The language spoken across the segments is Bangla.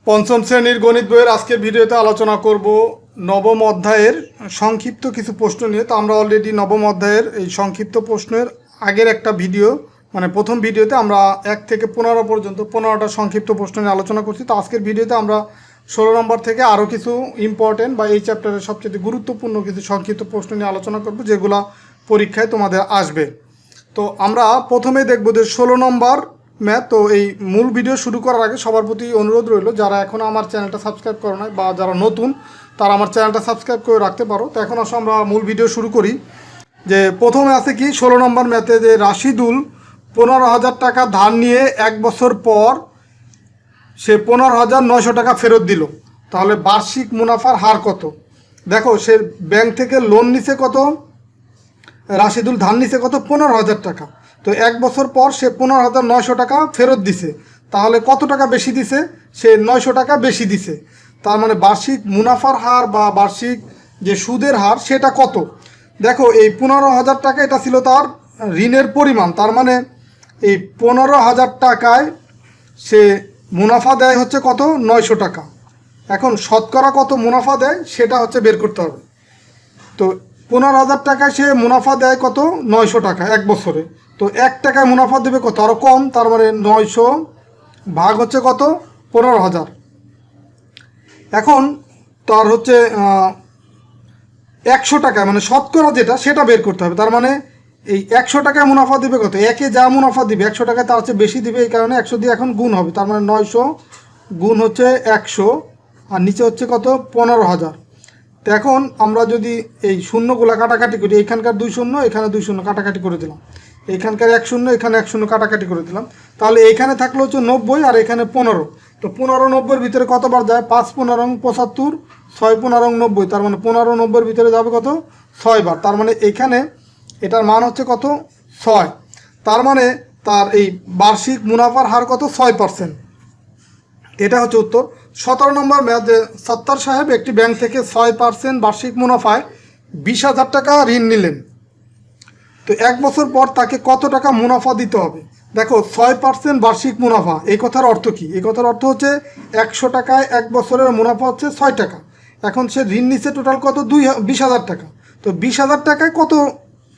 পঞ্চম শ্রেণীর গণিত বইয়ের আজকের ভিডিওতে আলোচনা করব নবম অধ্যায়ের সংক্ষিপ্ত কিছু প্রশ্ন নিয়ে। তো আমরা অলরেডি নবম অধ্যায়ের এই সংক্ষিপ্ত প্রশ্নের আগের একটা ভিডিও মানে প্রথম ভিডিওতে আমরা 1 থেকে 15 পর্যন্ত 15টা সংক্ষিপ্ত প্রশ্ন নিয়ে আলোচনা করছি। তো আজকের ভিডিওতে আমরা 16 নম্বর থেকে আরও কিছু ইম্পর্টেন্ট বা এই চ্যাপ্টারের সবচেয়ে গুরুত্বপূর্ণ কিছু সংক্ষিপ্ত প্রশ্ন নিয়ে আলোচনা করব, যেগুলো পরীক্ষায় তোমাদের আসবে। তো আমরা প্রথমে দেখব যে 16 নম্বর ম্যাথ। তো এই মূল ভিডিও শুরু করার আগে সবার প্রতি অনুরোধ রইল, যারা এখনও আমার চ্যানেলটা সাবস্ক্রাইব করো না বা যারা নতুন তারা আমার চ্যানেলটা সাবস্ক্রাইব করে রাখতে পারো। তো এখন আসলে আমরা মূল ভিডিও শুরু করি। যে প্রথমে আছে কি 16 নম্বর ম্যাথে যে রাশিদুল 15,000 টাকা ধার নিয়ে 1 বছর পর সে 15,900 টাকা ফেরত দিল, তাহলে বার্ষিক মুনাফার হার কত? দেখো, সে ব্যাংক থেকে লোন নিছে কত, রাশিদুল ধার নিছে কত, 15,000 টাকা। তো 1 বছর পর সে 15,900 টাকা ফেরত দিছে, তাহলে কত টাকা বেশি দিছে? সে 900 টাকা বেশি দিছে। তার মানে বার্ষিক মুনাফার হার বা বার্ষিক যে সুদের হার সেটা কত? দেখো, এই 15,000 টাকা এটা ছিল তার ঋণের পরিমাণ, তার মানে এই 15,000 টাকায় সে মুনাফা দেয় হচ্ছে কত, 900 টাকা। এখন শতকরা কত মুনাফা দেয় সেটা হচ্ছে বের করতে হবে। তো 15,000 টাকায় সে মুনাফা দেয় কত, 900 টাকা 1 বছরে। তো 1 টাকায় মুনাফা দেবে কত, আরও কম, তার মানে 900 ভাগ হচ্ছে কত, 15,000। এখন তার হচ্ছে 100 টাকা মানে শতকরা যেটা সেটা বের করতে হবে। তার মানে এই 100 টাকায় মুনাফা দিবে কত, একে যা মুনাফা দিবে 100 টাকায় তার হচ্ছে বেশি দিবে, এই কারণে 100 দিয়ে এখন গুণ হবে। তার মানে 900 গুণ হচ্ছে 100 আর নিচে হচ্ছে কত, 15,000। তো এখন আমরা যদি এই শূন্যগুলো কাটাকাটি করি, এখানকার 2 শূন্য এখানে 2 শূন্য কাটাকাটি করে দিলাম, এইখানকার 1 শূন্য এখানে 1 শূন্য কাটাকাটি করে দিলাম, তাহলে এইখানে থাকলো হচ্ছে 90 আর এখানে 15। তো 15 90-এর ভিতরে কতবার যায়, 5 15 75, 6 15 90, তার মানে 15 90-এর ভিতরে যাবে কত, 6 বার। তার মানে এইখানে এটার মান হচ্ছে কত, 6। তার মানে তার এই বার্ষিক মুনাফার হার কত, 6%। এটা হচ্ছে উত্তর। 17 নম্বর ম্যাথ, সত্তার সাহেব একটি ব্যাংক থেকে 6% বার্ষিক মুনাফায় 20,000 টাকা ঋণ নিলেন। তো 1 বছর পর তাকে কত টাকা মুনাফা দিতে হবে? দেখো, 6% বার্ষিক মুনাফা, এই কথার অর্থ কি? এই কথার অর্থ হচ্ছে 100 টাকায় 1 বছরের মুনাফা হচ্ছে 6 টাকা। এখন সে ঋণ নিচ্ছে টোটাল কত, 20,000 টাকা। তো 20,000 টাকায় কত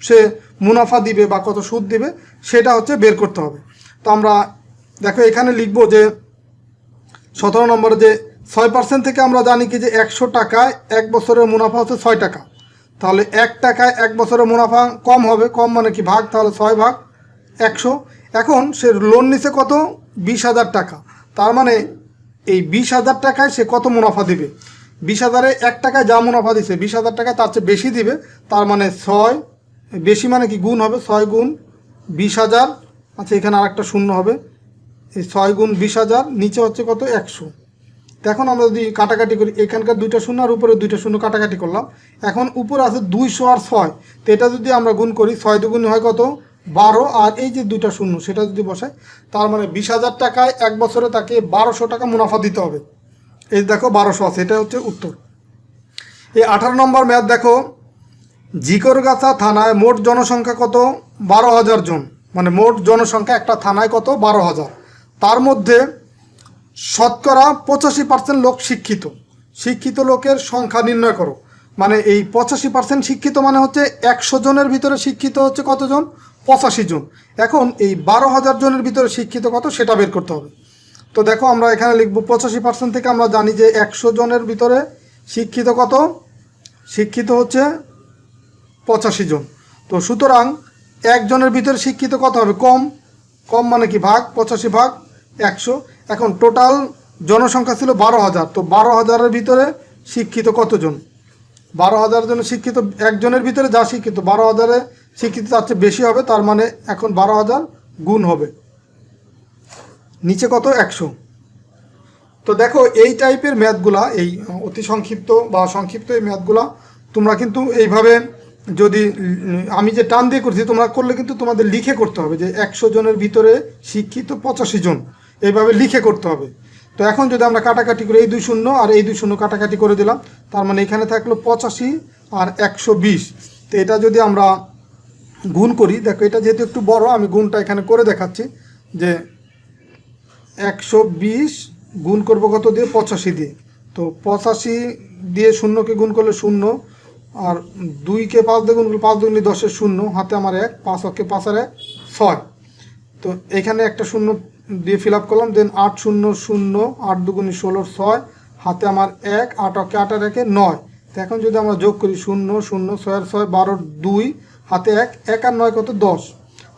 সে মুনাফা দিবে বা কত সুদ দিবে সেটা হচ্ছে বের করতে হবে। তো আমরা দেখো এখানে লিখবো যে 17 নম্বরে যে 6% থেকে আমরা জানি কি যে 100 টাকায় 1 বছরের মুনাফা হচ্ছে 6 টাকা, তাহলে 1 টাকায় 1 বছরের মুনাফা কম হবে, কম মানে কি ভাগ, তাহলে 6 ভাগ 100। এখন সে লোন নিছে কত, 20,000 টাকা। তার মানে এই 20,000 টাকায় সে কত মুনাফা দিবে? 20,000-এ 1 টাকায় যা মুনাফা দিছে 20,000 টাকায় তার চেয়ে বেশি দিবে, তার মানে 6 বেশি মানে কি গুণ হবে, 6 গুণ 20,000। আচ্ছা, এখানে আরেকটা শূন্য হবে, এই 6 গুণ 20,000 নিচে হচ্ছে কত, 100। তো এখন আমরা যদি কাটাকাটি করি, এখানকার 2টা শূন্য আর উপরে 2টা শূন্য কাটাকাটি করলাম, এখন উপরে আছে 200 আর 6। তো এটা যদি আমরা গুণ করি, 6 দুগুণ হয় কত, 12, আর এই যে 2টা শূন্য সেটা যদি বসাই, তার মানে 20,000 টাকায় 1 বছরে তাকে 1200 টাকা মুনাফা দিতে হবে। এই দেখো 1200 আছে, এটা হচ্ছে উত্তর। এই 18 নম্বর ম্যাথ দেখো, জিকরগাছা থানায় মোট জনসংখ্যা কত, 12,000 জন। মানে মোট জনসংখ্যা একটা থানায় কত, 12,000। তার মধ্যে শতকরা 85% লোক শিক্ষিত। শিক্ষিত লোকের সংখ্যা নির্ণয় করো। মানে এই 85% শিক্ষিত মানে হচ্ছে 100 জনের ভিতরে শিক্ষিত হচ্ছে কতজন, 85 জন। এখন এই 12,000 জনের ভিতরে শিক্ষিত কত সেটা বের করতে হবে। তো দেখো আমরা এখানে লিখব 85% থেকে আমরা জানি যে 100 জনের ভিতরে শিক্ষিত কত, শিক্ষিত হচ্ছে 85 জন। তো সুতরাং 1 জনের ভিতরে শিক্ষিত কত হবে, কম, কম মানে কি ভাগ, 85 ভাগ 100। এখন টোটাল জনসংখ্যা ছিল 12,000, তো 12,000-এর ভিতরে শিক্ষিত কতজন, 12,000 জনের শিক্ষিত, 1 জনের ভিতরে যা শিক্ষিত 12,000-এ শিক্ষিত তার চেয়ে বেশি হবে, তার মানে এখন 12,000 গুণ হবে নিচে কত, 100। তো দেখো এই টাইপের ম্যাথগুলা, এই অতি সংক্ষিপ্ত বা সংক্ষিপ্ত এই ম্যাথগুলা তোমরা কিন্তু এইভাবে যদি আমি যে টান দিয়ে করছি তোমরা করলে কিন্তু তোমাদের লিখে করতে হবে যে 100 জনের ভিতরে শিক্ষিত 85 জন, এইভাবে লিখে করতে হবে। তো এখন যদি আমরা কাটাকাটি করি, এই 2 শূন্য আর এই 2 শূন্য কাটাকাটি করে দিলাম, তার মানে এখানে থাকলো 85 আর 120। তো এটা যদি আমরা গুণ করি, দেখো এটা যেহেতু একটু বড়, আমি গুণটা এখানে করে দেখাচ্ছি যে 120 গুণ করবো কত দিয়ে 85 দিয়ে। তো 85 দিয়ে শূন্যকে গুণ করলে 0, আর 2কে 5 দিয়ে গুণ করলে 5 দুগুণে 10-এর 0, হাতে আমার 1, 5 অক্ষে 5 আর 1 6। তো এখানে একটা 0 দিয়ে ফিল আপ করলাম, দেন 8 0 0, 8 দুগুণে 16 6, হাতে আমার 1, 8 অক্ষে 8 আর 1 9। তো এখন যদি আমরা যোগ করি 0 0 6 আর 6 12 2, হাতে 1, 1 আর 9 কত 10,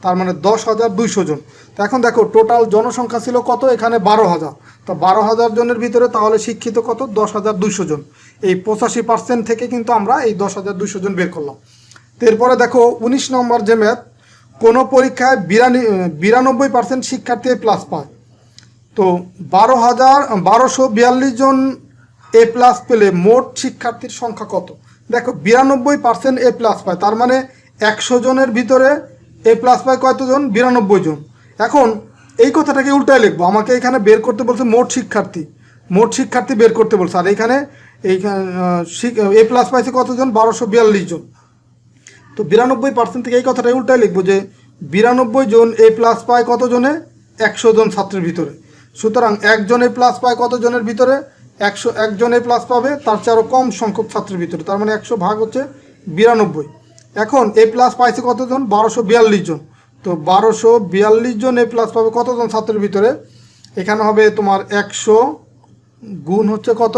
তার মানে 10,200 জন। তো এখন দেখো টোটাল জনসংখ্যা ছিল কত, এখানে 12,000। তো 12,000 জনের ভিতরে তাহলে শিক্ষিত কত, 10,200 জন। এই 85% থেকে কিন্তু আমরা এই 10,200 জন বের করলাম। তো এরপরে দেখো 19 নম্বর যে ম্যাথ, কোনো পরীক্ষায় 92% শিক্ষার্থী প্লাস পায়। তো 1242 জন এ প্লাস পেলে মোট শিক্ষার্থীর সংখ্যা কত। দেখো 92% এ প্লাস পায়, তার মানে 100 জনের ভিতরে এ প্লাস পায় কতজন, 92 জন। এখন এই কথাটাকে উল্টায় লিখবো, আমাকে এখানে বের করতে বলছে মোট শিক্ষার্থী বের করতে বলছে, আর এইখানে এ প্লাস পাইছে কতজন, 1242 জন। তো 92% থেকে এই কথাটা উল্টায় লিখবো যে 92 জন এ প্লাস পায় কতজনে, 100 জন ছাত্রের ভিতরে। সুতরাং একজন এ প্লাস পায় কতজনের ভিতরে, 101 জন এ প্লাস পাবে তার চেয়ে আরও কম সংখ্যক ছাত্রের ভিতরে, তার মানে 100 ভাগ হচ্ছে 92। এখন এ প্লাস পাইছে কতজন, 1242 জন। তো 1242 জন এ প্লাস পাবে কতজন ছাত্রের ভিতরে, এখানে হবে তোমার 100 গুণ হচ্ছে কত,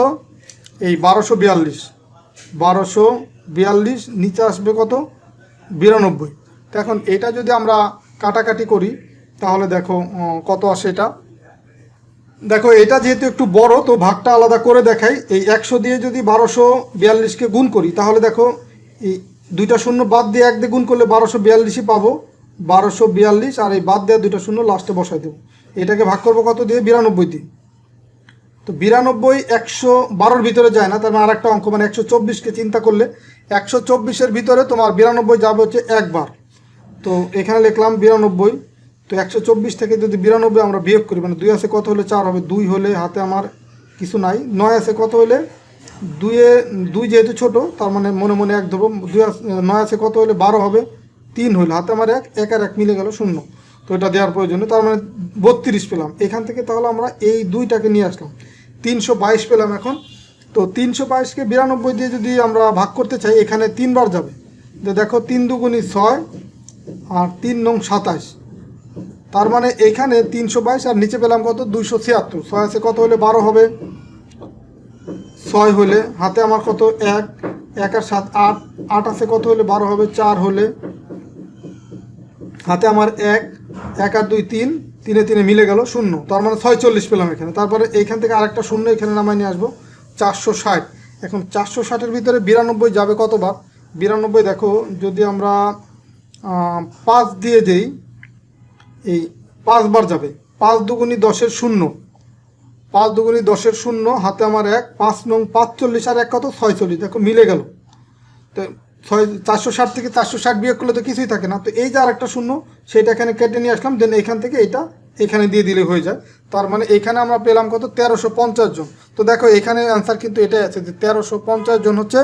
এই 1242, নিচে আসবে কত, 92। তো এখন এটা যদি আমরা কাটাকাটি করি তাহলে দেখো কত আসে এটা। দেখো এটা যেহেতু একটু বড়, তো ভাগটা আলাদা করে দেখাই। এই 100 দিয়ে যদি 1242কে গুণ করি তাহলে দেখো এই 2টা শূন্য বাদ দিয়ে 1 দিয়ে গুণ করলে 1242ই পাবো, 1242, আর এই বাদ দেওয়া 2টা শূন্য লাস্টে বসাই দেবো। এটাকে ভাগ করবো কত দিয়ে, 92 দিয়ে। তো 92 112-র ভিতরে যায় না, তার মানে আরেকটা অঙ্ক, মানে 124কে চিন্তা করলে 124-এর ভিতরে তোমার 92 যাবে হচ্ছে একবার। তো এখানে লিখলাম 92। তো 124 থেকে যদি 92 আমরা বিয়োগ করি, মানে 2 আছে কত হলে 4 হবে, 2 হলে হাতে আমার কিছু নাই, 9 আছে কত হলে 2 যেহেতু ছোট তার মানে মনে মনে 1 দেবো, 9 আছে কত হলে 12 হবে, 3 হলে হাতে আমার 1 আর 1 মিলে গেল 0। তো এটা দেওয়ার প্রয়োজনে তার মানে 32 পেলাম এখান থেকে। তাহলে আমরা এই 2টাকে নিয়ে আসলাম, 322 পেলাম এখন। তো 322কে 92 দিয়ে যদি আমরা ভাগ করতে চাই, এখানে 3 বার যাবে। দেখো 3 দুগুণী 6 আর 3 নং 27, তার মানে এখানে 322 আর নিচে পেলাম কত, 276। 6 আছে কত হলে 12 হবে, 6 হলে হাতে আমার কত 1, 1 আর 7 8, 8 আছে কত হলে 12 হবে, 4 হলে হাতে আমার 1, 1 আর 2 3, 3 3 মিলে গেল 0, তার মানে 46 পেলাম এখানে। তারপরে এইখান থেকে আরেকটা শূন্য এখানে নামাই নিয়ে আসবো, 460। এখন 460-এর ভিতরে 92 যাবে কতবার, 92 দেখো যদি আমরা 5 দিয়ে দেই, এই 5 বার যাবে, 5 দুগুণী 10-এর 0, 5 দুগুণী 10-এর 0, হাতে আমার 1, 5 নং 45 আর 1 কত 46, দেখো মিলে গেল। তো 460 থেকে 460 বিয়োগ করলে তো কিছুই থাকে না, তো এই যে আরেকটা 0 সেটা এখানে কেটে নিয়ে আসলাম, দেন এখান থেকে এটা এখানে দিয়ে দিলে হয়ে যায়। তার মানে এখানে আমরা পেলাম কত, 1350 জন। তো দেখো এখানে অ্যান্সার কিন্তু এটাই আছে যে 1350 জন হচ্ছে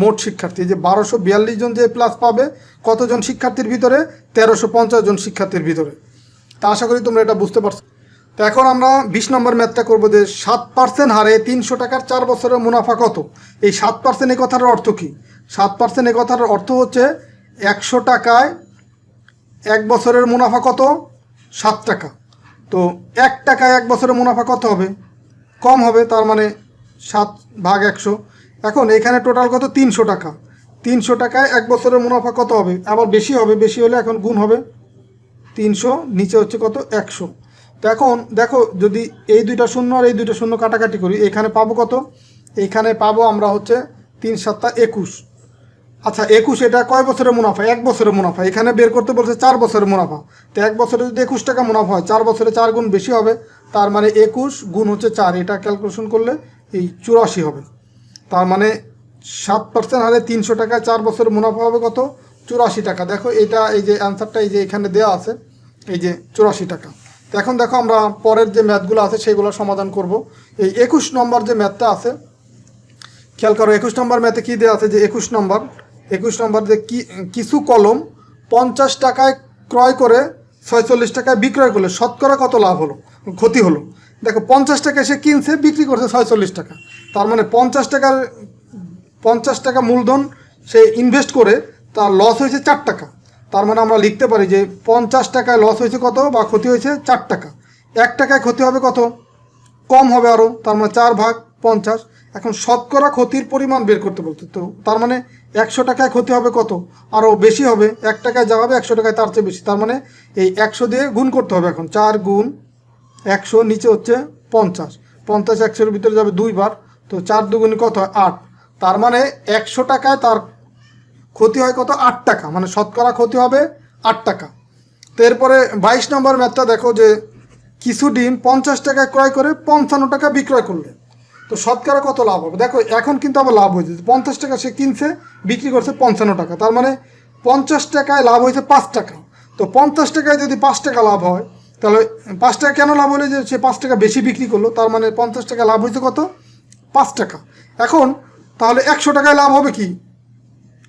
মোট শিক্ষার্থী। যে 1242 জন যে প্লাস পাবে কতজন শিক্ষার্থীর ভিতরে, 1350 জন শিক্ষার্থীর ভিতরে। তা আশা করি তোমরা এটা বুঝতে পারছো। তো এখন আমরা 20 নম্বর ম্যাথটা করবো, যে 7% হারে 300 টাকার 4 বছরের মুনাফা কত। এই 7% এই কথার অর্থ কী, 7% এই কথার অর্থ হচ্ছে 100 টাকায় 1 বছরের মুনাফা কত, 7 টাকা। তো 1 টাকায় 1 বছরের মুনাফা কত হবে, কম হবে, তার মানে 7 ভাগ 100। এখন এখানে টোটাল কত, 300 টাকা। 300 টাকায় 1 বছরের মুনাফা কত হবে, আবার বেশি হবে, বেশি হলে এখন গুণ হবে 300, নিচে হচ্ছে কত 100। তো এখন দেখো যদি এই 2টা শূন্য আর এই 2টা শূন্য কাটাকাটি করি, এখানে পাবো কত, এখানে পাবো আমরা হচ্ছে 3 7 21। আচ্ছা 21 এটা কয় বছরের মুনাফা, 1 বছরের মুনাফা। এখানে বের করতে বলছে 4 বছরের মুনাফা। তো 1 বছরে যদি 21 টাকা মুনাফা হয়, 4 বছরে 4 গুণ বেশি হবে, তার মানে 21 গুণ হচ্ছে 4, এটা ক্যালকুলেশন করলে এই 84 হবে। তার মানে 7% হারে 300 টাকায় 4 বছরের মুনাফা হবে কত, 84 টাকা। দেখো এটা এই যে অ্যান্সারটা এই যে এখানে দেওয়া আছে, এই যে 84 টাকা। তো এখন দেখো আমরা পরের যে ম্যাথগুলো আছে সেগুলো সমাধান করব। এই 21 নম্বর যে ম্যাথটা আছে, খেয়াল করো 21 নম্বর ম্যাথে কী দেওয়া আছে, যে 21 নম্বর যে কিছু কলম 50 টাকায় ক্রয় করে 46 টাকায় বিক্রয় করলে শতকরা কত লাভ হলো, ক্ষতি হলো। দেখো 50 টাকা সে কিনছে, বিক্রি করছে 46 টাকা, তার মানে 50 টাকা মূলধন সে ইনভেস্ট করে তার লস হয়েছে 4 টাকা। তার মানে আমরা লিখতে পারি যে 50 টাকায় লস হয়েছে কত বা ক্ষতি হয়েছে 4 টাকা। 1 টাকায় ক্ষতি হবে কত, কম হবে আরও, তার মানে 4/50। এখন শতকরা ক্ষতির পরিমাণ বের করতে বলতে, তো তার মানে 100 টাকায় ক্ষতি হবে কত, আরও বেশি হবে। 1 টাকায় যা হবে 100 টাকায় তার চেয়ে বেশি, তার মানে এই 100 দিয়ে গুণ করতে হবে। এখন 4 গুণ 100, নিচে হচ্ছে 50, 50 100-এর ভিতরে যাবে 2 বার, তো 4 দুগুণে কত হয় 8। তার মানে 100 টাকায় তার ক্ষতি হয় কত, 8 টাকা, মানে শতকরা ক্ষতি হবে 8 টাকা। তো এরপরে 22 নম্বর ম্যাথটা দেখো যে কিছু ডিম 50 টাকায় ক্রয় করে 55 টাকা বিক্রয় করলে, তো শতকরা কত লাভ হবে। দেখো এখন কিন্তু আবার লাভ হয়েছে, 50 টাকা সে কিনছে, বিক্রি করছে 55 টাকা, তার মানে 50 টাকায় লাভ হয়েছে 5 টাকা। তো 50 টাকায় যদি 5 টাকা লাভ হয়, তাহলে 5 টাকা কেন লাভ হলে, যে সে 5 টাকা বেশি বিক্রি করলো, তার মানে 50 টাকা লাভ হয়েছে কত, 5 টাকা। এখন তাহলে 100 টাকায় লাভ হবে কি,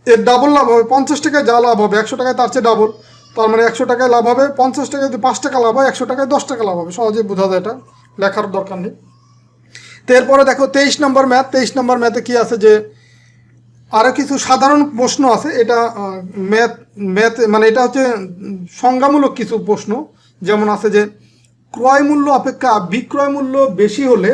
এর ডাবল লাভ হবে। 50 টাকায় যা লাভ হবে 100 টাকায় তার চেয়ে ডাবল, তার মানে 100 টাকায় লাভ হবে। 50 টাকায় যদি 5 টাকা লাভ হয়, 100 টাকায় 10 টাকা লাভ হবে। সহজেই বোঝা যায়, এটা লেখার দরকার নেই। তো এরপরে দেখো 23 নম্বর ম্যাথ। 23 নম্বর ম্যাথে কী আছে যে আরও কিছু সাধারণ প্রশ্ন আছে। এটা ম্যাথ মানে এটা হচ্ছে সংজ্ঞামূলক কিছু প্রশ্ন। যেমন আছে যে ক্রয় মূল্য অপেক্ষা বিক্রয় মূল্য বেশি হলে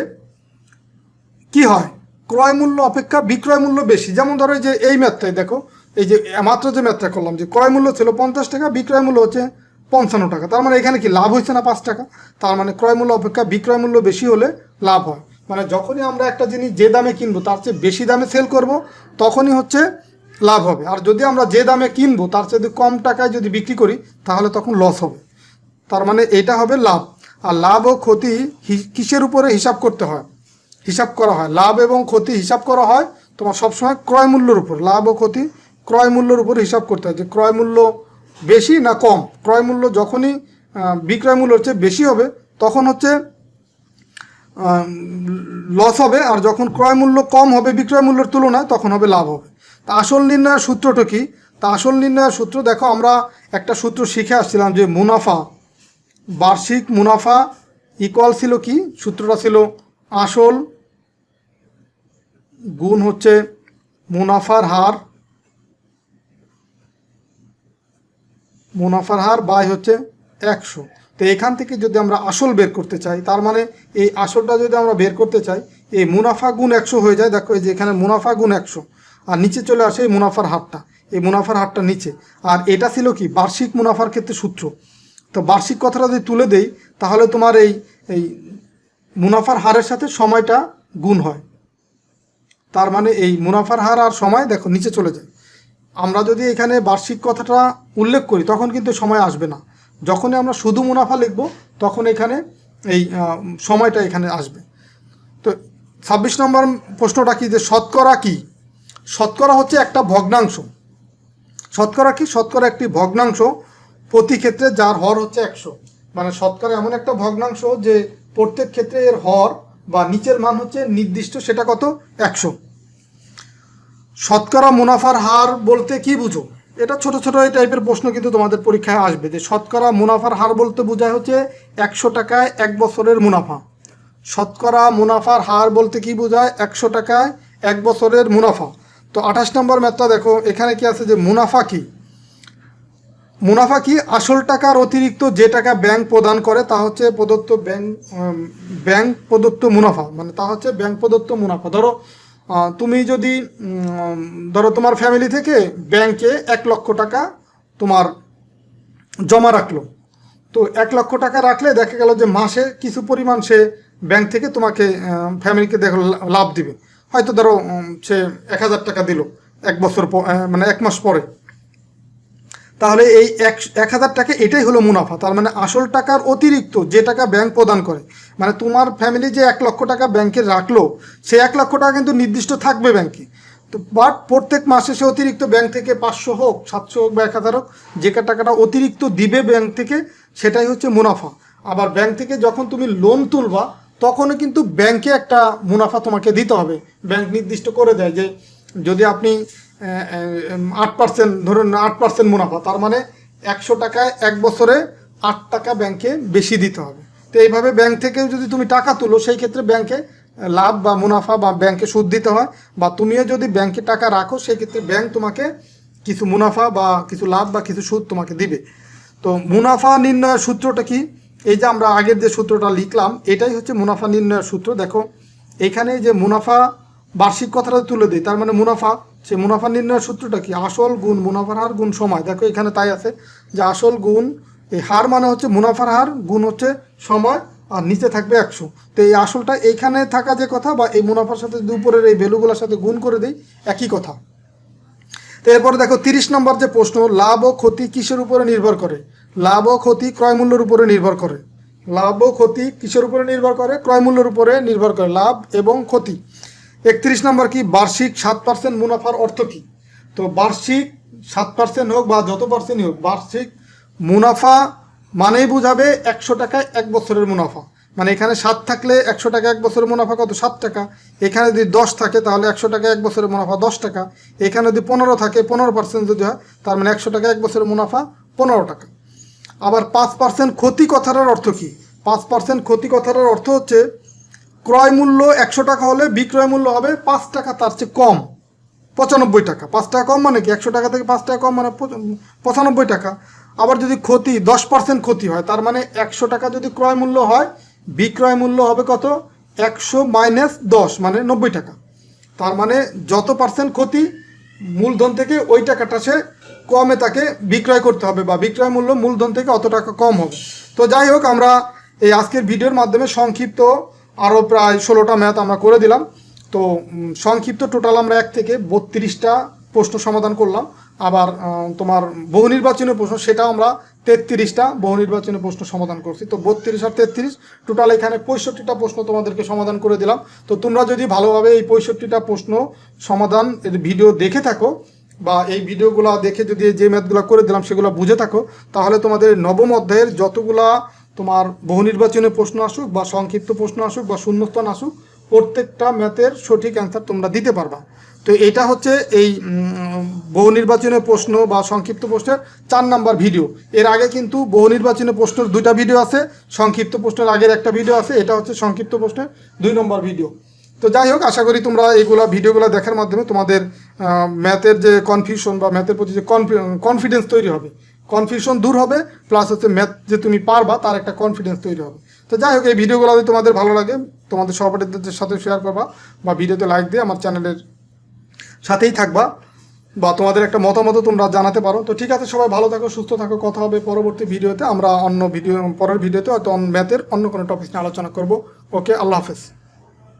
কি হয়, ক্রয় মূল্য অপেক্ষা বিক্রয় মূল্য বেশি। যেমন ধরো যে এই ম্যাথটাই দেখো, এই যে মাত্র যে ম্যাথটা করলাম, যে ক্রয় মূল্য ছিল 50 টাকা, বিক্রয় মূল্য হচ্ছে 55 টাকা, তার মানে এখানে কি লাভ হয়েছে না 5 টাকা। তার মানে ক্রয় মূল্য অপেক্ষা বিক্রয় মূল্য বেশি হলে লাভ হয়। মানে যখনই আমরা একটা জিনিস যে দামে কিনবো তার চেয়ে বেশি দামে সেল করব, তখনই হচ্ছে লাভ হবে। আর যদি আমরা যে দামে কিনবো তার চেয়ে কম টাকায় যদি বিক্রি করি, তাহলে তখন লস হবে। তার মানে এটা হবে লাভ। আর লাভ ও ক্ষতি কিসের উপরে হিসাব করতে হয়, হিসাব করা হয়, লাভ এবং ক্ষতি হিসাব করা হয় তোমার সবসময় ক্রয় মূল্যের উপর। লাভ ও ক্ষতি ক্রয় মূল্যের উপর হিসাব করতে হয়, যে ক্রয় মূল্য বেশি না কম। ক্রয় মূল্য যখনই বিক্রয় মূল্যের চেয়ে বেশি হবে, তখন হচ্ছে লস হবে, আর যখন ক্রয় মূল্য কম হবে বিক্রয় মূল্যের তুলনায়, তখন হবে লাভ হবে। তা আসল নির্ণয়ের সূত্রটা কি, তা আসল নির্ণয়ের সূত্র দেখো, আমরা একটা সূত্র শিখে আসছিলাম যে মুনাফা, বার্ষিক মুনাফা ইকুয়াল ছিল কি, সূত্রটা ছিল আসল গুণ হচ্ছে মুনাফার হার, মুনাফার হার বাই হচ্ছে 100। তো এখান থেকে যদি আমরা আসল বের করতে চাই, তার মানে এই আসলটা যদি আমরা বের করতে চাই, এই মুনাফা গুণ 100 হয়ে যায়। দেখো এই যে এখানে মুনাফা গুণ 100, আর নিচে চলে আসে এই মুনাফার হারটা, এই মুনাফার হারটা নিচে। আর এটা ছিল কি বার্ষিক মুনাফার ক্ষেত্রে সূত্র। তো বার্ষিক কথাটা যদি তুলে দেই, তাহলে তোমার এই এই মুনাফার হারের সাথে সময়টা গুণ হয়। তার মানে এই মুনাফার হার আর সময় দেখো নিচে চলে যায়। আমরা যদি এখানে বার্ষিক কথাটা উল্লেখ করি, তখন কিন্তু সময় আসবে না। যখনই আমরা শুধু মুনাফা লিখব, তখন এখানে এই সময়টা এখানে আসবে। তো 26 নম্বর প্রশ্নটা কি, যে শতকরা কি। শতকরা হচ্ছে একটা ভগ্নাংশ। শতকরা কি, শতকরা একটি ভগ্নাংশ প্রতি ক্ষেত্রে যার হর হচ্ছে 100। মানে শতকরা এমন একটা ভগ্নাংশ যে প্রত্যেক ক্ষেত্রে এর হর বা নিচের মান হচ্ছে নির্দিষ্ট, সেটা কত, 100। শতকরা মুনাফার হার বলতে কি বুঝো, এটা ছোট ছোট এই টাইপের প্রশ্ন কিন্তু তোমাদের পরীক্ষায় আসবে। যে শতকরা মুনাফার হার বলতে বোঝায় হচ্ছে 100 টাকায় 1 বছরের মুনাফা। শতকরা মুনাফার হার বলতে কি বোঝায়, 100 টাকায় 1 বছরের মুনাফা। তো 28 নম্বর ম্যাথটা দেখো, এখানে কি আছে যে মুনাফা কি। মুনাফা কি, আসল টাকার অতিরিক্ত যে টাকা ব্যাংক প্রদান করে তা হচ্ছে প্রদত্ত ব্যাংক প্রদত্ত মুনাফা। মানে তা হচ্ছে ব্যাংক প্রদত্ত মুনাফা। ধরো তুমি যদি ধরো তোমার ফ্যামিলি থেকে ব্যাংকে 1 লক্ষ টাকা তোমার জমা রাখলো। তো 1 লক্ষ টাকা রাখলে দেখা গেল যে মাসে কিছু পরিমাণ সে ব্যাংক থেকে তোমাকে ফ্যামিলিকে দেখো লাভ দিবে। হয়তো ধরো সে 1000 টাকা দিল 1 বছর মানে 1 মাস পরে। তাহলে এই 1000 টাকা এটাই হলো মুনাফা। তার মানে আসল টাকার অতিরিক্ত যে টাকা ব্যাংক প্রদান করে, মানে তোমার ফ্যামিলি যে 1 লক্ষ টাকা ব্যাংকে রাখলো, সে 1 লক্ষ টাকা কিন্তু নির্দিষ্ট থাকবে ব্যাংকে। তো বাট প্রত্যেক মাসে সে অতিরিক্ত ব্যাংক থেকে 500 হোক, 700 হোক বা 1000 হোক, যে টাকাটা অতিরিক্ত দিবে ব্যাংক থেকে, সেটাই হচ্ছে মুনাফা। আবার ব্যাংক থেকে যখন তুমি লোন তুলবা, তখনও কিন্তু ব্যাংকে একটা মুনাফা তোমাকে দিতে হবে। ব্যাংক নির্দিষ্ট করে দেয় যে যদি আপনি 8%, ধরুন 8% মুনাফা, তার মানে 100 টাকায় 1 বছরে 8 টাকা ব্যাংকে বেশি দিতে হবে। তো এইভাবে ব্যাংক থেকেও যদি তুমি টাকা তুলো সেই ক্ষেত্রে ব্যাংকে লাভ বা মুনাফা বা ব্যাংকে সুদ দিতে হয়, বা তুমিও যদি ব্যাংকে টাকা রাখো সেই ক্ষেত্রে ব্যাংক তোমাকে কিছু মুনাফা বা কিছু লাভ বা কিছু সুদ তোমাকে দিবে। তো মুনাফা নির্ণয়ের সূত্রটা কি? এই যে আমরা আগের যে সূত্রটা লিখলাম এটাই হচ্ছে মুনাফা নির্ণয়ের সূত্র। দেখো এইখানে যে মুনাফা বার্ষিক কথাটা তুলে দিই, তার মানে মুনাফা, সে মুনাফা নির্ণয়ের সূত্রটা কি? আসল গুণ মুনাফার হার গুণ সময়। দেখো এখানে তাই আছে যে আসল গুণ, এই হার মানে হচ্ছে মুনাফার হার, গুণ হচ্ছে সময়, আর নিচে থাকবে 100। তো এই আসলটা এইখানে থাকা যে কথা, বা এই মুনাফার সাথে যদি উপরের এই ভ্যালুগুলোর সাথে গুণ করে দিই একই কথা। তো এরপরে দেখো 30 নম্বর যে প্রশ্ন, লাভ ও ক্ষতি কিসের উপরে নির্ভর করে? লাভ ও ক্ষতি ক্রয় মূল্যের উপরে নির্ভর করে। লাভ ও ক্ষতি কিসের উপরে নির্ভর করে? ক্রয় মূল্যের উপরে নির্ভর করে, লাভ এবং ক্ষতি। 31 নম্বর কি? বার্ষিক 7% মুনাফার অর্থ কি? তো বার্ষিক 7% হোক বা যত পার্সেন্টই হোক, বার্ষিক মুনাফা মানেই বোঝাবে 100 টাকায় 1 বছরের মুনাফা। মানে এখানে 7 থাকলে 100 টাকা 1 বছরের মুনাফা কত? 7 টাকা। এখানে যদি 10 থাকে তাহলে 100 টাকা 1 বছরের মুনাফা 10 টাকা। এখানে যদি 15 থাকে, 15% যদি হয়, তার মানে 100 টাকা 1 বছরের মুনাফা 15 টাকা। আবার 5% ক্ষতি কথাটার অর্থ কি? 5% ক্ষতি কথাটার অর্থ হচ্ছে ক্রয় মূল্য 100 টাকা হলে বিক্রয় মূল্য হবে 5 টাকা তার চেয়ে কম, 95 টাকা। 5 টাকা কম মানে কি? 100 টাকা থেকে 5 টাকা কম মানে 95 টাকা। আবার যদি ক্ষতি 10% ক্ষতি হয়, তার মানে 100 টাকা যদি ক্রয় মূল্য হয়, বিক্রয় মূল্য হবে কত? 100 মাইনাস 10 মানে 90 টাকা। তার মানে যত পার্সেন্ট ক্ষতি মূলধন থেকে ওই টাকাটা সে কমে তাকে বিক্রয় করতে হবে, বা বিক্রয় মূল্য মূলধন থেকে অত টাকা কম হবে। তো যাই হোক, আমরা এই আজকের ভিডিওর মাধ্যমে সংক্ষিপ্ত আরও প্রায় 16টা ম্যাথ আমরা করে দিলাম। তো সংক্ষিপ্ত টোটাল আমরা 1 থেকে 32টা প্রশ্ন সমাধান করলাম। আবার তোমার বহু নির্বাচনী প্রশ্ন, সেটাও আমরা 33টা বহু নির্বাচনী প্রশ্ন সমাধান করছি। তো 32 আর 33 টোটাল এখানে 65টা প্রশ্ন তোমাদেরকে সমাধান করে দিলাম। তো তোমরা যদি ভালোভাবে এই 65টা প্রশ্ন সমাধান ভিডিও দেখে থাকো, বা এই ভিডিওগুলো দেখে যদি যে ম্যাথগুলো করে দিলাম সেগুলো বুঝে থাকো, তাহলে তোমাদের নবম অধ্যায়ের যতগুলা তোমার বহু নির্বাচনী প্রশ্ন আসুক বা সংক্ষিপ্ত প্রশ্ন আসুক বা শূন্যস্থান আসুক, প্রত্যেকটা ম্যাথের সঠিক অ্যান্সার তোমরা দিতে পারবা। তো এটা হচ্ছে এই বহু নির্বাচনী প্রশ্ন বা সংক্ষিপ্ত প্রশ্নের 4 নাম্বার ভিডিও। এর আগে কিন্তু বহু নির্বাচনী প্রশ্নের 2টা ভিডিও আছে, সংক্ষিপ্ত প্রশ্নের আগের একটা ভিডিও আছে, এটা হচ্ছে সংক্ষিপ্ত প্রশ্নের 2 নম্বর ভিডিও। তো যাই হোক, আশা করি তোমরা এইগুলা ভিডিওগুলো দেখার মাধ্যমে তোমাদের ম্যাথের যে কনফিউশন বা ম্যাথের প্রতি যে কনফিডেন্স তৈরি হবে, কনফিউশন দূর হবে, প্লাস হচ্ছে ম্যাথ যে তুমি পারবা তার একটা কনফিডেন্স তৈরি হবে। তো যাই হোক, এই ভিডিওগুলো যদি তোমাদের ভালো লাগে তোমাদের সহপাঠীদের সাথে শেয়ার করবা, বা ভিডিওতে লাইক দিয়ে আমার চ্যানেলের সাথেই থাকবা, বা তোমাদের একটা মতামত তোমরা জানাতে পারো। তো ঠিক আছে, সবাই ভালো থাকো, সুস্থ থাকো। কথা হবে পরবর্তী ভিডিওতে। আমরা পরের ভিডিওতে হয়তো ম্যাথের অন্য কোনো টপিক নিয়ে আলোচনা করবো। ওকে, আল্লাহ হাফেজ।